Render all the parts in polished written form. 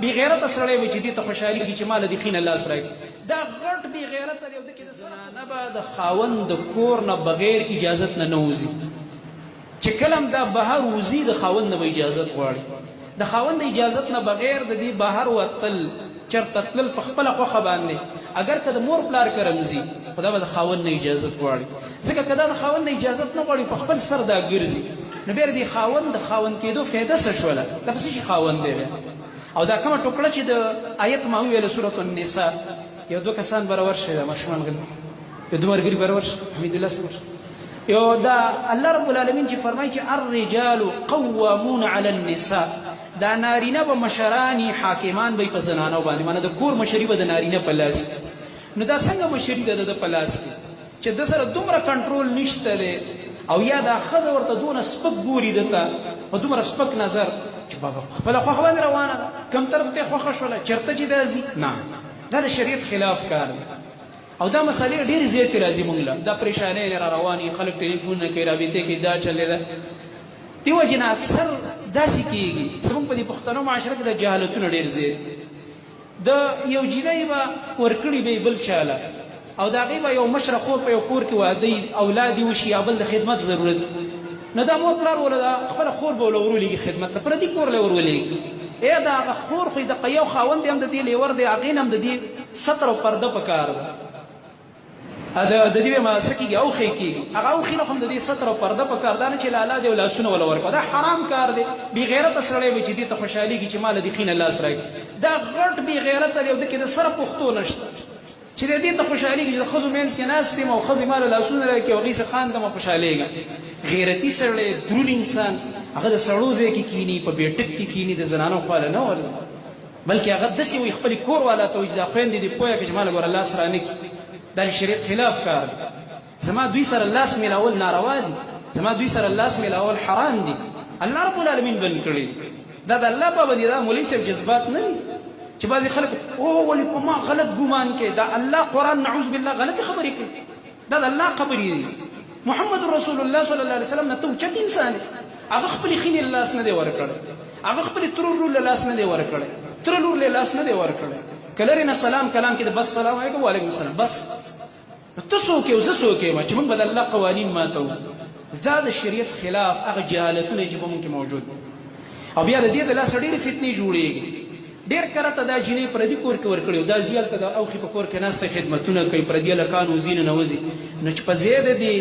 بې غیرته سړی وي چې دې ته خوشحالېږي چې ماله دې خینه لاس راکړي دا غټ بې غیرته دی او ده کې د زنانه به د خاوند د کور نه بغیر اجازت نه وځي چې کله هم دا بهر وځي د خاوند نه به اجازت غواړي د خاوند د اجازت نه بغیر د دې بهر وتل چرته تلل په خپله خوښه باندې اگر که د مور پلار کره ځي خو دا به د خاوند نه اجازت غواړي ځکه که دا د خاوند نه اجازت نه غواړي په خپل سر دا ګرځي نو بیا د خاوند د خاوند کېدو فایده څه شوله دا پسې چې خاوند دی او دا کومه ټوکړه چې د آیت ما وویله سورة النساء یو دوه کسان به راورشي دا ماشومان یو دوه ملګري به راورشي حمیدالله صاحب یو دا الله رب العالمین چې فرمایي چې الرجال قوامون علی النساء دا نارینه به مشرانی حاکمان به په زنانو باندې مانه د کور مشري به د نارینه په لاس نو دا څنګه مشري ده د په لاس کې چې د سره دومره کنټرول نشته دی او یا دا ښځه ورته دونه سپک ګوري ده ته په دومره سپک نظر چې بابا خپله خوښه باندې روانه ده کوم طرف ته خوښه شوله چېرته چې دا ځي نه دا د شریعت خلاف کار دی او دا مسالې ډېرې زیاتې راځي موږ له دا پریشانۍ را روانې خلک ټلیفونونه کوي رابطې کوي دا چلې ده دې وجې نه اکثر داسې کېږي زموږ په دې پښتنو معاشره کې د جهالتونه ډېر زیات د یو جینۍ به ورکړي به یې بل چاله او د هغې به یو مشره خور په یو کور کې واده اولاد یې وشي یا بل د خدمت ضرورت نو دا مور پلار وله دا خپله خور به له ورولېږي خدمت ته پردي کور له ورولېږي د هغه خور خو د یو خاوند هم د دې لیور دی هغې نه هم د دې ستر او پرده په کار ده د دې ما څه کېږي اوښې کېږي هغه اوښې نه خو هم د دې ستر او پرده په کار دا نه چې لالا دی او لاسونه وله ورکړه دا حرام کار دی بې غیرته سړی وي چې دې ته خوشحالېږي چې ماله دې خینه لاس راکړي دا غټ بې غیرته دی او ده کې د سره پښتو نشته چې دې ته خوشحالېږي چې د ښځو منځ کې ناست یم او ښځې ماله لاسونه راکړي او هغې څه خاندم او خوشحالېږم غیرتي سړی دروند انسان هغه د سړو ځای کې کښېني په بیټک کې کښېني د زنانو خواله نه ورځي بلکې هغه داسې وایي خپلې کور والا ته وایي چې دا خویندې دې پوهه کړه چې ماله ګوره لاس رانه کړي دا د شریعت خلاف کار دی زما دوی سره لاس میلاول ناروا دي زما دوی سره لاس میلاول حرام دي الله رب العالمین بند کړي دا د الله پابندي دا مولوي صاحب جذبات نه دي چې بعضې خلک ولې په ما غلط ګمان کې دا الله قرآن نعوذ بالله غلطې خبرې کوي دا د الله خبرې دي محمد رسول الله صلی الله علیه وسلم نه ته اوچت انسان هغه خپلې خینې له لاس نه دی ورکړی هغه خپلې ترور لور له لاس نه دی ورکړی تره لور له لاس نه دی ورکړی که لرې نه سلام کلام کې د بس سلام علیکم وعلیکم السلام بس ته څوک یې او زه څوک یم چې موږ به د الله قوانین ماتوو دا د شریعت خلاف هغه جهالتونه چې په موږ کې موجود او بیا د دې د لاسه ډېرې فتنې جوړېږي ډېر کرته دا جینۍ پردي کور کې ورکړي او دا زی هلته د اوښې په کور کې ناسته خدمتونه کوي پردي هلکان وځي نه نوځي نو چې په ځای د دې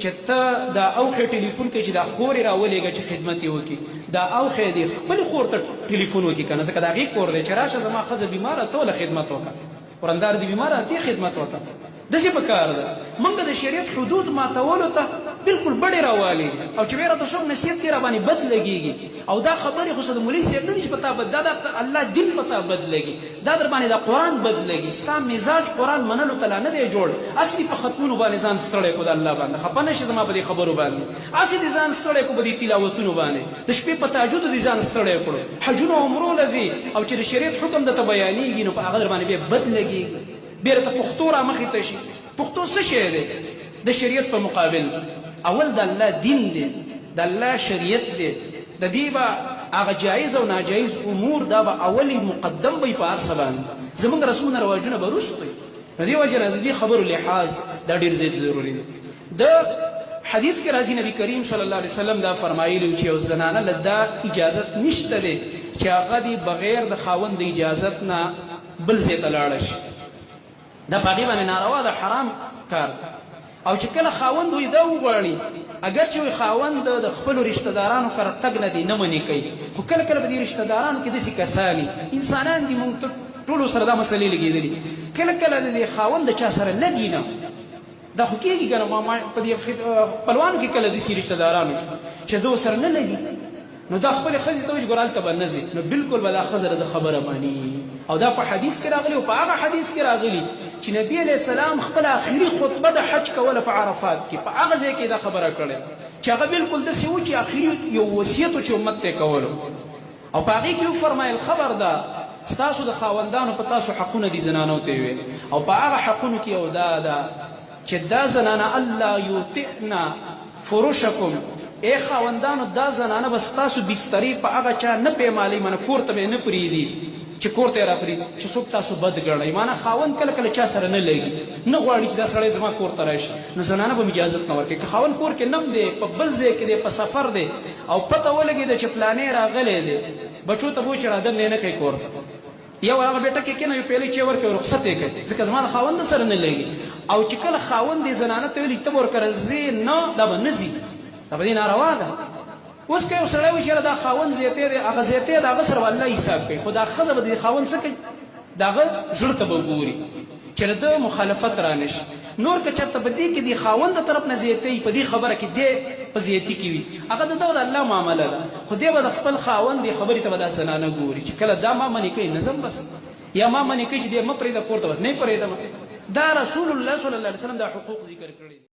چې ته دا اوښې ټلیفون کوي چې دا خور یې راولېږه چې خدمت یې وکړي دا اوښې دې خپلې خور ته ټلیفون وکړي که نه ځکه د هغې کور دی چې راشه زما ښځه بیماره ته له خدمت وکړه ورندار دې بیماره ته خدمت وکړه داسې په کار ده موږ د شریعت حدود ماتولو ته بلکل بډې راوالي او چې بیا راته څوک نصیحت کوي راباندې بد لګېږي او دا خبرې خو څه د مولوي صاحب نه دي چې په تا بد دا د الله دین په تا بد لګي دا در باندې دا قرآن بد لګي ستا مزاج قرآن منلو ته لا نه دی جوړ اصلي په ختمونو باندې ځان ستړی کړو د الله باندې خفه نه شي زما په دې خبرو باندې اصلي دې ځان ستړی کړو په دې تلاوتونو باندې د شپې په تهجدو دې ځان ستړی کړو حجونو عمرو له ځي او چې د شریعت حکم درته بیانېږي نو په هغه در باندې بیا بد لګېږي بیا راته پښتو را مخې ته شي پښتو څه شی دی د شریعت په مقابل اول د الله دین دی د الله شریعت دی د دې به هغه جایز او ناجایز امور دا به اولي مقدم وي په هر څه باندې زموږ رسمونه رواجونه به وروسته وي د دې وجې نه د دې خبرو لحاظ دا ډېر زیات ضروري دی د حدیث کې راځي نبی کریم صلی الله علیه وسلم دا فرمایلی چې یو زنانه له دا اجازت نشته دی چې هغه دې بغیر د خاوند د اجازت نه بل ځای ته لاړه شي دا په هغې باندې ناروا ده حرام کار او چې کله خاوند وي دا وغواړي اگر چې وي خاوند د خپلو رشته دارانو کره تګ نه دی نه منې کوي خو کله کله به دې رشته دارانو کې داسې کسان انسانان دي موږ ټولو سره دا مسلې لګېدلي کله کله د دې خاوند د چا سره لګي نه دا خو کېږي که نه په دې خپلوانو کې کله داسې رشته دارانو چې ده ورسره نه لګي نو دا خپلې ښځې ته وایي چې ګوره هلته به نه ځي نو بلکل به دا ښځه د خبره مني او دا په حدیث کې راغلي او په هغه حدیث کې راغلي چې نبي علیه السلام خپله آخري خطبه د حج کوله په عرفات کې په هغه ځای کې دا خبره کړې چې هغه بلکل داسې و چې آخري یو وصیت و چې امت ته یې کولو او په هغې کې وفرمایل خبردار ستاسو د خاوندانو په تاسو حقونه دي زنانو ته ویل او په هغه حقونو کې یو دا ده چې دا زنانه الله یوطئنا فرشکم ای خاوندانو دا زنانه به ستاسو بسترې په هغه چا نه پیمالوي منه کور ته به یې نه پرېږدي چې کور ته راپرېږدي چې څوک تاسو بد ګڼئ معنا خاوند کله کله چا سره نه لګي نه غواړي چې دا سړی زما کور ته راشي نو زنانه به اجازت نه ورکوي که خاوند کور کې نم دی په بل ځای کې دی په سفر دی او پته ولګېده چې فلانې راغلی دی بچو ته به وایي چې راده نه کوي کور ته یو هغه بیټه کې کېنه یو پیالی چای ورکوي رخصت یې کوي ځکه زما د خاوند سره نه لګي او چې کله خاوند یې زنانه ته ویلي ته به ورکره ځې نه دا به نه ځي دا به دې ناروا ده اوس که یو سړی وایي چې یاره دا خاوند زیاتی دی هغه زیاتی د هغه سره به الله حساب کوي خو دا ښځه به د خاوند څه کوي د هغه زړه ته به ګوري چې د ده مخالفت را نه شي نور که چېرته په دې کې د خاوند د طرف نه زیاتی په دې خبره کې دی په زیاتي کې وي هغه د ده د الله معامله ده خو دی به د خپل خاوند دې خبرې ته به دا زنانه ګوري چې کله دا ما منې کوي نظم بس یا ما منې کوي چې دی مه پرېږده کور ته بس نه یې پرېږدم دا رسول الله صلی الله علیه وسلم دا حقوق ذکر کړي